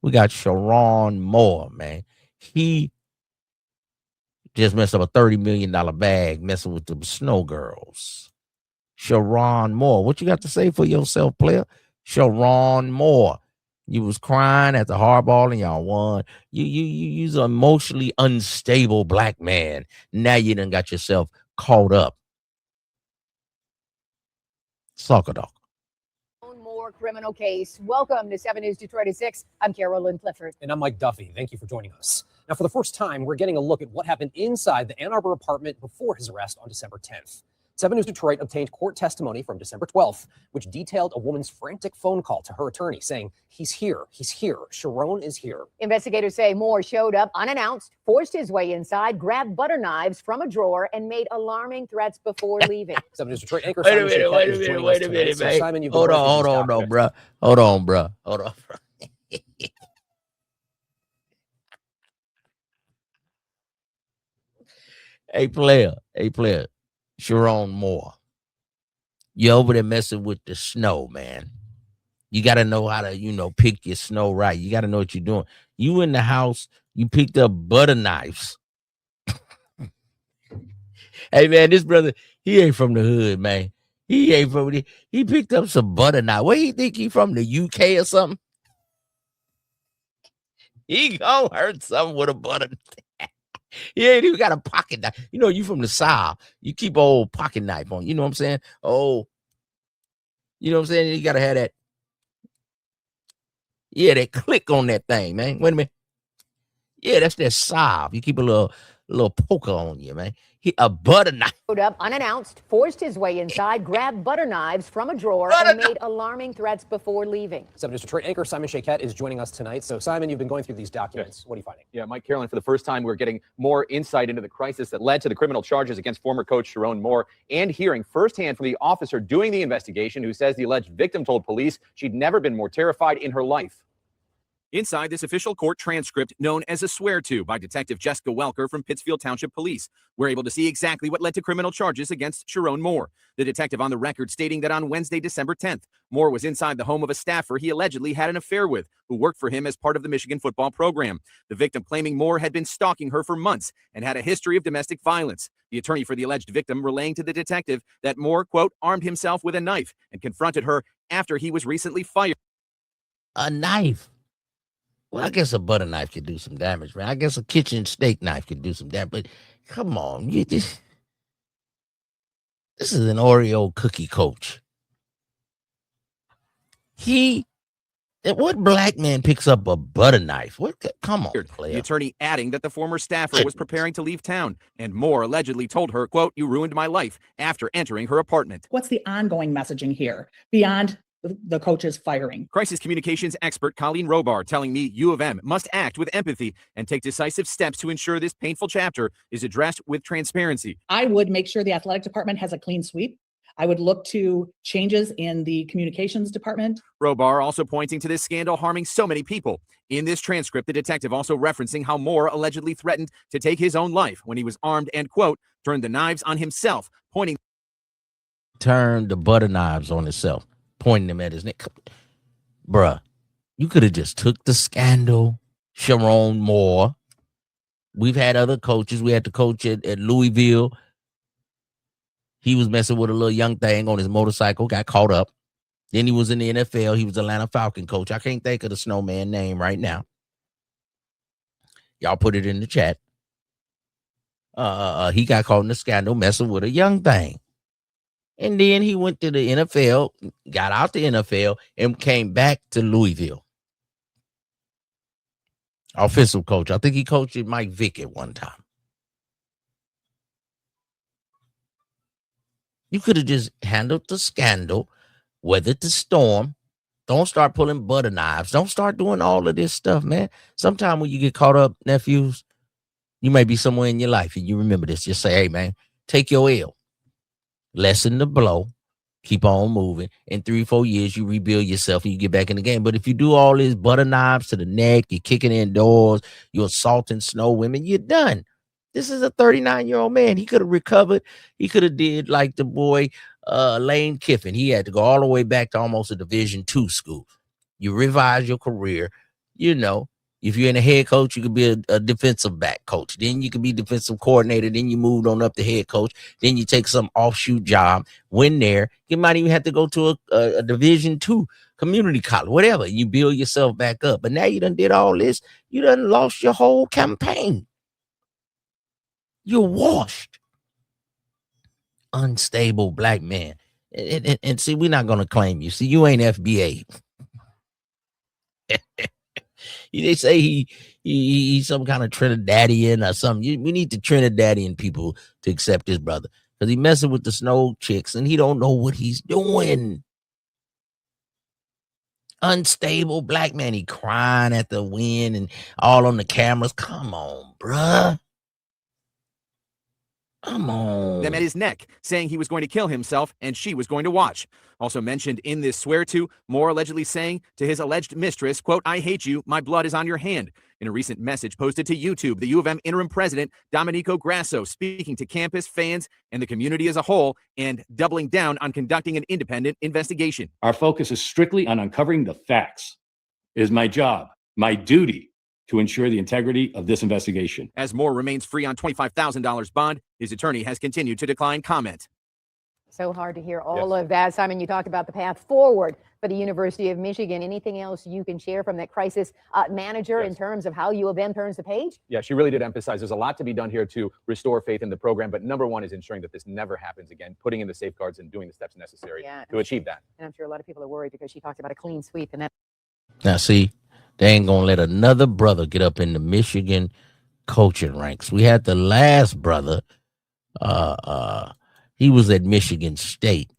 We got Sheroone Moore, man. He just messed up a $30 million bag messing with the snow girls. Sheroone Moore. What you got to say for yourself, player? Sheroone Moore. You was crying at the hardball and y'all won. You's an emotionally unstable black man. Now you done got yourself caught up. Soccer dog. More criminal case. Welcome to 7 News Detroit at 6. I'm Carolyn Clifford. And I'm Mike Duffy. Thank you for joining us. Now, for the first time, we're getting a look at what happened inside the Ann Arbor apartment before his arrest on December 10th. 7 News Detroit obtained court testimony from December 12th, which detailed a woman's frantic phone call to her attorney saying, he's here, Sheroone is here. Investigators say Moore showed up unannounced, forced his way inside, grabbed butter knives from a drawer, and made alarming threats before leaving. 7 News Detroit anchor Wait a Simon minute, Sheroone wait a is minute, joining wait us a tonight. minute, So, man. Simon, you've been Hold going on, through hold these on, documents. bro. Hold on, bro. Hold on, bro. Hey, player. Sheroone Moore. You over there messing with the snow, man. You got to know how to, pick your snow right. You got to know what you're doing. You in the house, you picked up butter knives. Hey, man, this brother, he ain't from the hood, man. He ain't from the, he picked up some butter knife. Where you think he from, the UK or something? He gonna hurt something with a butter knife. He ain't even got a pocket knife. You from the South. You keep an old pocket knife on. You know what I'm saying? Oh, you know what I'm saying? You got to have that. Yeah, that click on that thing, man. Wait a minute. Yeah, that's that salve. You keep a little poker on you, man. A butter knife. Showed up unannounced, forced his way inside, grabbed butter knives from a drawer, and made alarming threats before leaving. 7 News Detroit anchor Simon Sheroone is joining us tonight. So, Simon, you've been going through these documents. What are you finding? Yeah, Mike, Carolyn, for the first time, we're getting more insight into the crisis that led to the criminal charges against former coach Sheroone Moore, and hearing firsthand from the officer doing the investigation who says the alleged victim told police she'd never been more terrified in her life. Inside this official court transcript known as a swear-to by Detective Jessica Welker from Pittsfield Township Police, we're able to see exactly what led to criminal charges against Sheroone Moore. The detective on the record stating that on Wednesday, December 10th, Moore was inside the home of a staffer he allegedly had an affair with, who worked for him as part of the Michigan football program. The victim claiming Moore had been stalking her for months and had a history of domestic violence. The attorney for the alleged victim relaying to the detective that Moore, quote, armed himself with a knife and confronted her after he was recently fired. A knife. Well, I guess a butter knife could do some damage, man. I guess a kitchen steak knife could do some damage. But come on, this is an Oreo cookie coach. What black man picks up a butter knife? Come on, player. The attorney adding that the former staffer was preparing to leave town, and Moore allegedly told her, quote, you ruined my life, after entering her apartment. What's the ongoing messaging here beyond the coach's firing? Crisis communications expert Colleen Robar telling me U of M must act with empathy and take decisive steps to ensure this painful chapter is addressed with transparency. I would make sure the athletic department has a clean sweep. I would look to changes in the communications department. Robar also pointing to this scandal harming so many people. In this transcript, the detective also referencing how Moore allegedly threatened to take his own life when he was armed and, quote, turned the knives on himself, pointing. Turned the butter knives on himself, pointing them at his neck. Bruh, you could have just took the scandal, Sheroone Moore. We've had other coaches. We had the coach at Louisville. He was messing with a little young thing on his motorcycle, got caught up. Then he was in the NFL. He was Atlanta Falcon coach. I can't think of the snowman name right now. Y'all put it in the chat. He got caught in the scandal messing with a young thing. And then he went to the NFL, got out the NFL, and came back to Louisville. Offensive coach. I think he coached at Mike Vick at one time. You could have just handled the scandal, weathered the storm. Don't start pulling butter knives. Don't start doing all of this stuff, man. Sometimes when you get caught up, nephews, you may be somewhere in your life and you remember this. Just say, hey, man, take your L. Lessen the blow. Keep on moving. In 3-4 years, you rebuild yourself and you get back in the game. But if you do all these butter knives to the neck, you're kicking indoors, you're assaulting snow women, you're done. This is a 39-year-old man. He could have recovered. He could have did like the boy Lane Kiffin. He had to go all the way back to almost a Division II school. You revise your career. You know, if you're in a head coach, you could be a defensive back coach. Then you could be defensive coordinator. Then you moved on up to head coach. Then you take some offshoot job. Win there. You might even have to go to a Division II community college, whatever. You build yourself back up. But now you done did all this. You done lost your whole campaign. You're washed. Unstable black man. And see, we're not going to claim you. See, you ain't FBA. They say he's some kind of Trinidadian or something. We need the Trinidadian people to accept his brother because he messing with the snow chicks and he don't know what he's doing. Unstable black man. He crying at the wind and all on the cameras. Come on, bruh. Come on. Them at his neck, saying he was going to kill himself and she was going to watch. Also mentioned in this swear to, Moore allegedly saying to his alleged mistress, quote, "I hate you. My blood is on your hand." In a recent message posted to YouTube, the U of M interim president, Domenico Grasso, speaking to campus, fans, and the community as a whole, and doubling down on conducting an independent investigation. Our focus is strictly on uncovering the facts. It is my job, my duty, to ensure the integrity of this investigation. As Moore remains free on $25,000 bond, his attorney has continued to decline comment. So hard to hear all of that. Simon, you talked about the path forward for the University of Michigan. Anything else you can share from that crisis manager in terms of how U of M turns the page? Yeah, she really did emphasize there's a lot to be done here to restore faith in the program. But number one is ensuring that this never happens again, putting in the safeguards and doing the steps necessary to achieve that. And I'm sure a lot of people are worried because she talked about a clean sweep. And that. Now, see, they ain't going to let another brother get up in the Michigan coaching ranks. We had the last brother. He was at Michigan State.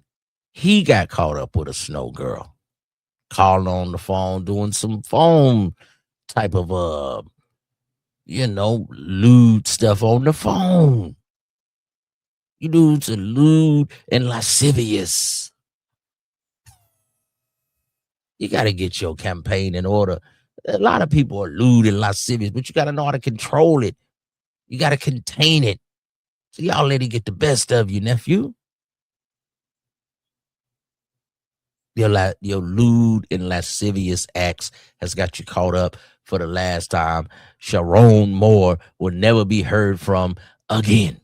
He got caught up with a snow girl, calling on the phone, doing some phone type of, lewd stuff on the phone. You dudes are lewd and lascivious. You got to get your campaign in order. A lot of people are lewd and lascivious, but you got to know how to control it. You got to contain it. So y'all let it get the best of you, nephew. Your lewd and lascivious acts has got you caught up for the last time. Sheroone Moore will never be heard from again.